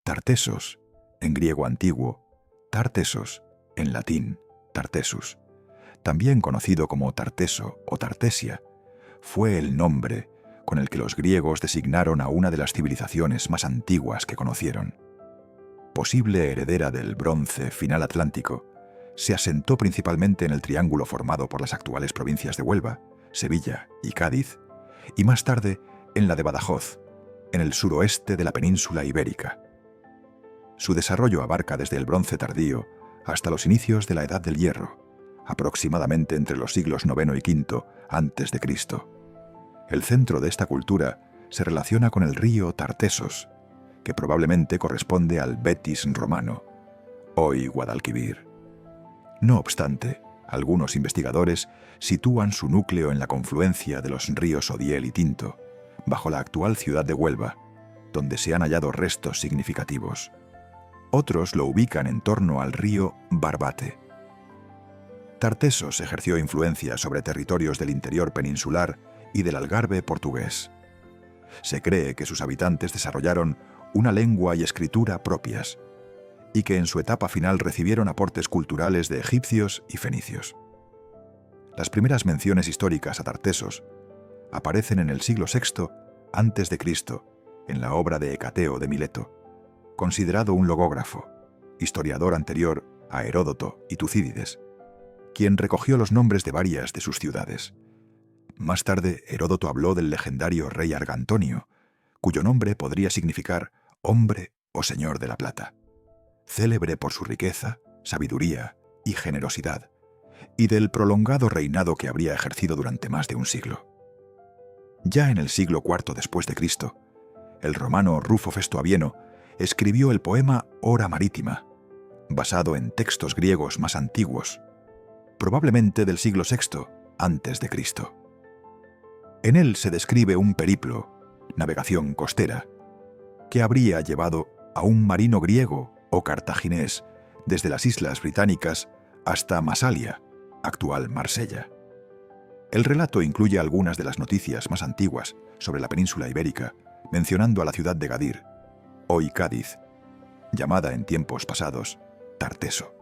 Tartesos, en griego antiguo, Tartesos, en latín, Tartessus, también conocido como Tarteso o Tartesia, fue el nombre con el que los griegos designaron a una de las civilizaciones más antiguas que conocieron. Posible heredera del bronce final atlántico, se asentó principalmente en el triángulo formado por las actuales provincias de Huelva, Sevilla y Cádiz, y más tarde en la de Badajoz, en el suroeste de la península ibérica. Su desarrollo abarca desde el bronce tardío hasta los inicios de la Edad del Hierro, aproximadamente entre los siglos IX y V antes de Cristo. El centro de esta cultura se relaciona con el río Tartesos, que probablemente corresponde al Betis romano, hoy Guadalquivir. No obstante, algunos investigadores sitúan su núcleo en la confluencia de los ríos Odiel y Tinto, bajo la actual ciudad de Huelva, donde se han hallado restos significativos. Otros lo ubican en torno al río Barbate. Tartesos ejerció influencia sobre territorios del interior peninsular y del Algarve portugués. Se cree que sus habitantes desarrollaron una lengua y escritura propias, y que en su etapa final recibieron aportes culturales de egipcios y fenicios. Las primeras menciones históricas a Tartesos aparecen en el siglo VI a.C., en la obra de Hecateo de Mileto, considerado un logógrafo, historiador anterior a Heródoto y Tucídides, quien recogió los nombres de varias de sus ciudades. Más tarde, Heródoto habló del legendario rey Argantonio, cuyo nombre podría significar hombre o señor de la plata, célebre por su riqueza, sabiduría y generosidad, y del prolongado reinado que habría ejercido durante más de un siglo. Ya en el siglo IV después de Cristo, el romano Rufo Festo Abieno escribió el poema Hora Marítima, basado en textos griegos más antiguos, probablemente del siglo VI antes de Cristo. En él se describe un periplo, navegación costera, que habría llevado a un marino griego o cartaginés desde las islas británicas hasta Masalia, actual Marsella. El relato incluye algunas de las noticias más antiguas sobre la península ibérica, mencionando a la ciudad de Gadir, hoy Cádiz, llamada en tiempos pasados Tarteso.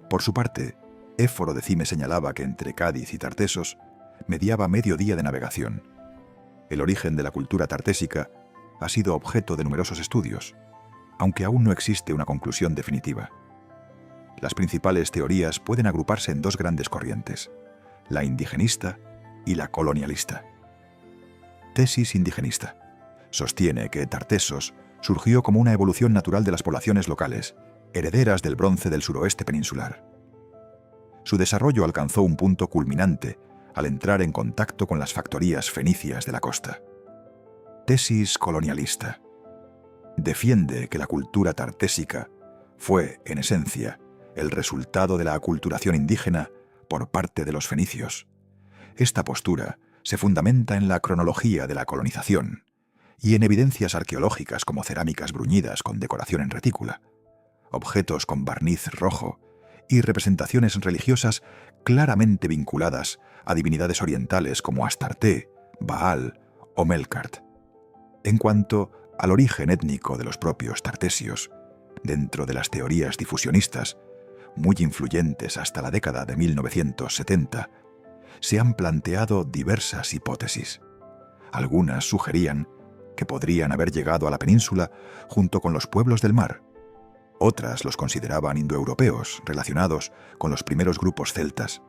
Por su parte, Éforo de Cime señalaba que entre Cádiz y Tartesos mediaba medio día de navegación. El origen de la cultura tartésica ha sido objeto de numerosos estudios, aunque aún no existe una conclusión definitiva. Las principales teorías pueden agruparse en dos grandes corrientes: la indigenista y la colonialista. Tesis indigenista. Sostiene que Tartesos surgió como una evolución natural de las poblaciones locales, herederas del bronce del suroeste peninsular. Su desarrollo alcanzó un punto culminante al entrar en contacto con las factorías fenicias de la costa. Tesis colonialista. Defiende que la cultura tartésica fue, en esencia, el resultado de la aculturación indígena por parte de los fenicios. Esta postura se fundamenta en la cronología de la colonización y en evidencias arqueológicas como cerámicas bruñidas con decoración en retícula, objetos con barniz rojo y representaciones religiosas claramente vinculadas a divinidades orientales como Astarte, Baal o Melkart. En cuanto al origen étnico de los propios tartesios, dentro de las teorías difusionistas, muy influyentes hasta la década de 1970, se han planteado diversas hipótesis. Algunas sugerían que podrían haber llegado a la península junto con los pueblos del mar. Otras los consideraban indoeuropeos relacionados con los primeros grupos celtas.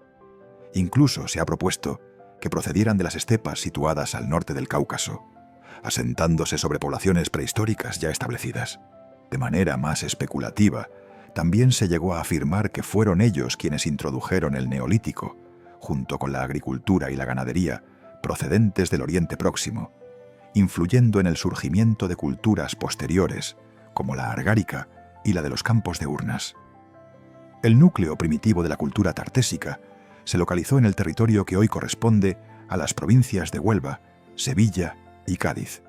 Incluso se ha propuesto que procedieran de las estepas situadas al norte del Cáucaso, asentándose sobre poblaciones prehistóricas ya establecidas. De manera más especulativa, también se llegó a afirmar que fueron ellos quienes introdujeron el neolítico, junto con la agricultura y la ganadería procedentes del Oriente Próximo, influyendo en el surgimiento de culturas posteriores, como la argárica y la de los campos de urnas. El núcleo primitivo de la cultura tartésica se localizó en el territorio que hoy corresponde a las provincias de Huelva, Sevilla y Cádiz.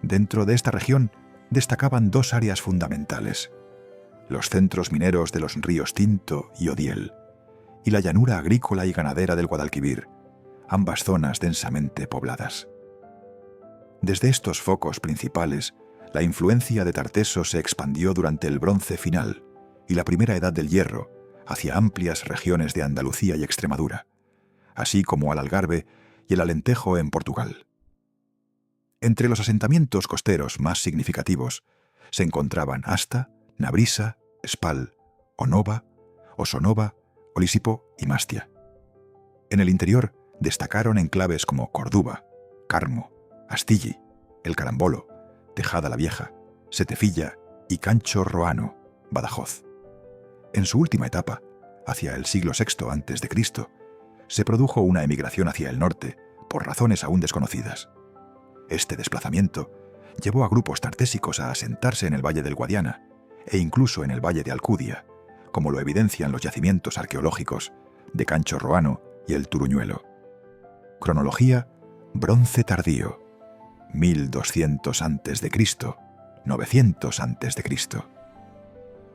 Dentro de esta región destacaban dos áreas fundamentales: los centros mineros de los ríos Tinto y Odiel, y la llanura agrícola y ganadera del Guadalquivir, ambas zonas densamente pobladas. Desde estos focos principales, La influencia de Tarteso se expandió durante el Bronce final y la Primera Edad del Hierro hacia amplias regiones de Andalucía y Extremadura, así como al Algarve y el Alentejo en Portugal. Entre los asentamientos costeros más significativos se encontraban Asta, Nabrisa, Spal, Onova, Osonova, Olisipo y Mastia. En el interior destacaron enclaves como Cordúba, Carmo, Astilli, El Carambolo, Tejada la Vieja, Setefilla y Cancho Roano, Badajoz. En su última etapa, hacia el siglo VI a.C., se produjo una emigración hacia el norte por razones aún desconocidas. Este desplazamiento llevó a grupos tartésicos a asentarse en el valle del Guadiana e incluso en el valle de Alcudia, como lo evidencian los yacimientos arqueológicos de Cancho Roano y el Turuñuelo. Cronología: Bronce tardío, 1200 a.C., 900 a.C.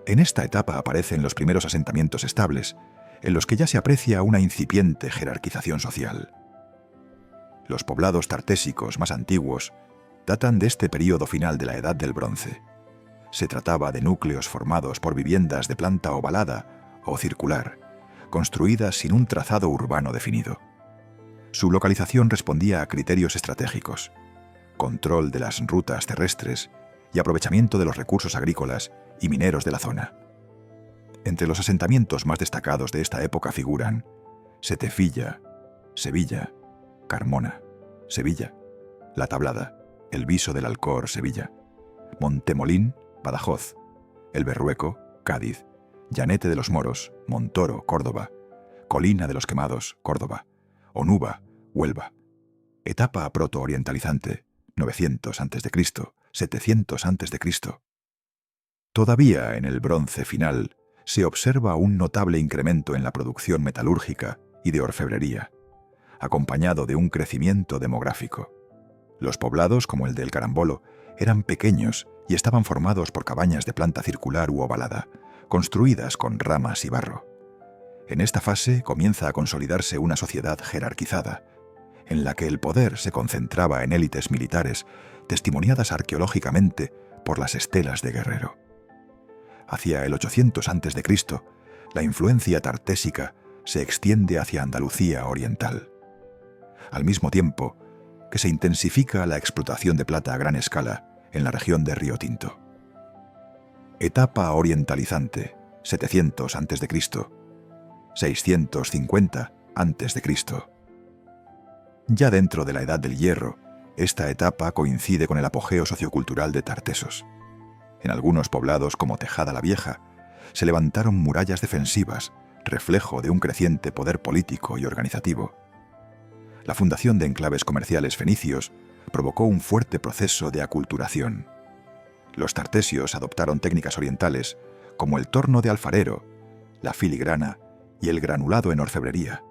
En esta etapa aparecen los primeros asentamientos estables, en los que ya se aprecia una incipiente jerarquización social. Los poblados tartésicos más antiguos datan de este período final de la Edad del Bronce. Se trataba de núcleos formados por viviendas de planta ovalada o circular, construidas sin un trazado urbano definido. Su localización respondía a criterios estratégicos: control de las rutas terrestres y aprovechamiento de los recursos agrícolas y mineros de la zona. Entre los asentamientos más destacados de esta época figuran Setefilla, Sevilla, Carmona, Sevilla, La Tablada, El Viso del Alcor, Sevilla, Montemolín, Badajoz, El Berrueco, Cádiz, Llanete de los Moros, Montoro, Córdoba, Colina de los Quemados, Córdoba, Onuba, Huelva. Etapa proto-orientalizante, 900 a.C., 700 a.C. Todavía en el Bronce final se observa un notable incremento en la producción metalúrgica y de orfebrería, acompañado de un crecimiento demográfico. Los poblados, como el del Carambolo, eran pequeños y estaban formados por cabañas de planta circular u ovalada, construidas con ramas y barro. En esta fase comienza a consolidarse una sociedad jerarquizada, en la que el poder se concentraba en élites militares, testimoniadas arqueológicamente por las estelas de guerrero. Hacia el 800 a.C., la influencia tartésica se extiende hacia Andalucía oriental. Al mismo tiempo que se intensifica la explotación de plata a gran escala en la región de Río Tinto. Etapa orientalizante, 700 a.C., 650 a.C. Ya dentro de la Edad del Hierro, esta etapa coincide con el apogeo sociocultural de Tartesos. En algunos poblados como Tejada la Vieja, se levantaron murallas defensivas, reflejo de un creciente poder político y organizativo. La fundación de enclaves comerciales fenicios provocó un fuerte proceso de aculturación. Los tartesios adoptaron técnicas orientales como el torno de alfarero, la filigrana y el granulado en orfebrería,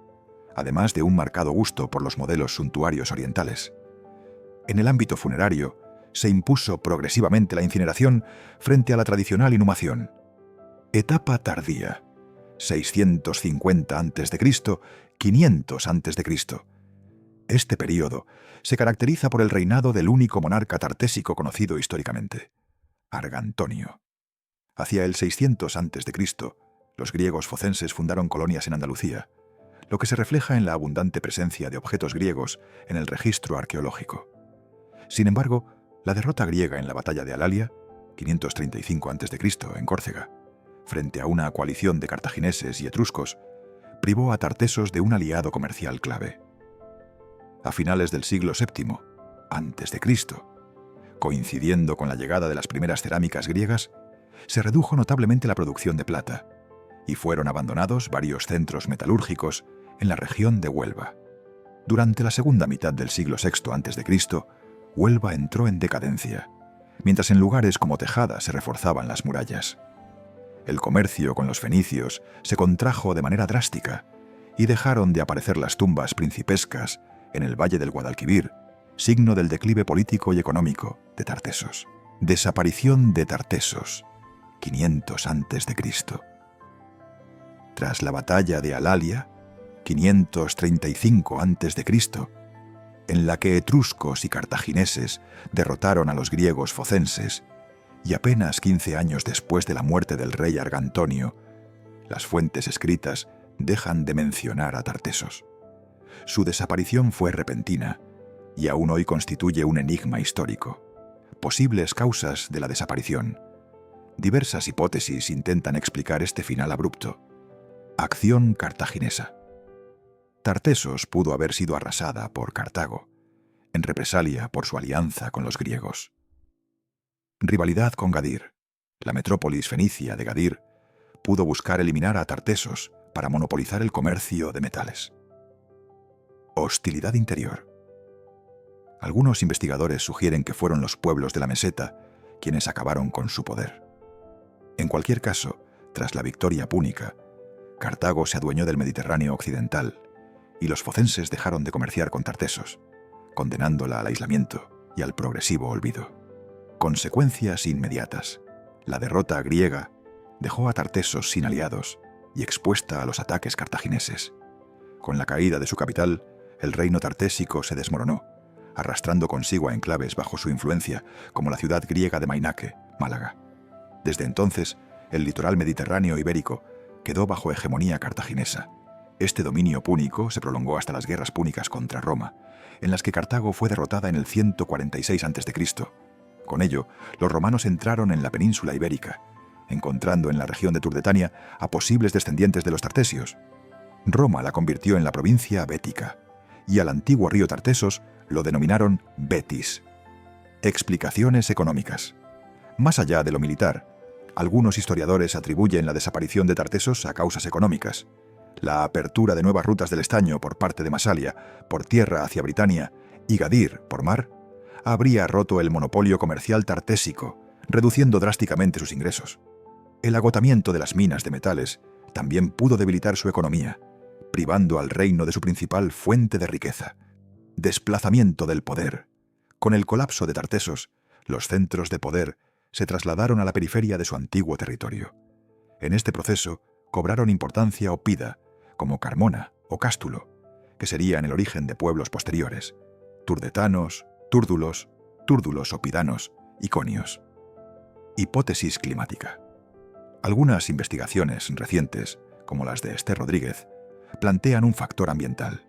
además de un marcado gusto por los modelos suntuarios orientales. En el ámbito funerario, se impuso progresivamente la incineración frente a la tradicional inhumación. Etapa tardía, 650 a.C., 500 a.C. Este período se caracteriza por el reinado del único monarca tartésico conocido históricamente, Argantonio. Hacia el 600 a.C., los griegos focenses fundaron colonias en Andalucía, lo que se refleja en la abundante presencia de objetos griegos en el registro arqueológico. Sin embargo, la derrota griega en la batalla de Alalia, 535 a.C., en Córcega, frente a una coalición de cartagineses y etruscos, privó a Tartesos de un aliado comercial clave. A finales del siglo VII a.C., coincidiendo con la llegada de las primeras cerámicas griegas, se redujo notablemente la producción de plata y fueron abandonados varios centros metalúrgicos en la región de Huelva. Durante la segunda mitad del siglo VI a.C., Huelva entró en decadencia, mientras en lugares como Tejada se reforzaban las murallas. El comercio con los fenicios se contrajo de manera drástica y dejaron de aparecer las tumbas principescas en el valle del Guadalquivir, signo del declive político y económico de Tartesos. Desaparición de Tartesos, 500 a.C. Tras la batalla de Alalia, 535 a.C., en la que etruscos y cartagineses derrotaron a los griegos focenses, y apenas 15 años después de la muerte del rey Argantonio, las fuentes escritas dejan de mencionar a Tartesos. Su desaparición fue repentina y aún hoy constituye un enigma histórico. Posibles causas de la desaparición. Diversas hipótesis intentan explicar este final abrupto. Acción cartaginesa. Tartesos pudo haber sido arrasada por Cartago, en represalia por su alianza con los griegos. Rivalidad con Gadir. La metrópolis fenicia de Gadir pudo buscar eliminar a Tartesos para monopolizar el comercio de metales. Hostilidad interior. Algunos investigadores sugieren que fueron los pueblos de la meseta quienes acabaron con su poder. En cualquier caso, tras la victoria púnica, Cartago se adueñó del Mediterráneo occidental y los focenses dejaron de comerciar con Tartesos, condenándola al aislamiento y al progresivo olvido. Consecuencias inmediatas. La derrota griega dejó a Tartesos sin aliados y expuesta a los ataques cartagineses. Con la caída de su capital, el reino tartésico se desmoronó, arrastrando consigo a enclaves bajo su influencia, como la ciudad griega de Mainaque, Málaga. Desde entonces, el litoral mediterráneo ibérico quedó bajo hegemonía cartaginesa. Este dominio púnico se prolongó hasta las guerras púnicas contra Roma, en las que Cartago fue derrotada en el 146 a.C. Con ello, los romanos entraron en la península ibérica, encontrando en la región de Turdetania a posibles descendientes de los tartesios. Roma la convirtió en la provincia bética, y al antiguo río Tartesos lo denominaron Betis. Explicaciones económicas. Más allá de lo militar, algunos historiadores atribuyen la desaparición de Tartesos a causas económicas. La apertura de nuevas rutas del estaño por parte de Masalia, por tierra hacia Britania, y Gadir, por mar, habría roto el monopolio comercial tartésico, reduciendo drásticamente sus ingresos. El agotamiento de las minas de metales también pudo debilitar su economía, privando al reino de su principal fuente de riqueza. Desplazamiento del poder. Con el colapso de Tartesos, los centros de poder se trasladaron a la periferia de su antiguo territorio. En este proceso cobraron importancia Opida, como Carmona o Cástulo, que serían el origen de pueblos posteriores: turdetanos, túrdulos opidanos y conios. Hipótesis climática. Algunas investigaciones recientes, como las de Esther Rodríguez, plantean un factor ambiental.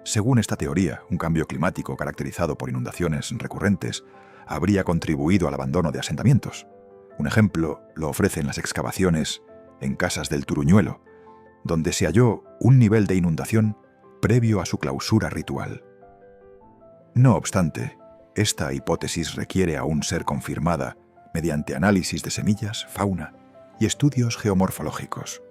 Según esta teoría, un cambio climático caracterizado por inundaciones recurrentes habría contribuido al abandono de asentamientos. Un ejemplo lo ofrecen las excavaciones en Casas del Turuñuelo, donde se halló un nivel de inundación previo a su clausura ritual. No obstante, esta hipótesis requiere aún ser confirmada mediante análisis de semillas, fauna y estudios geomorfológicos.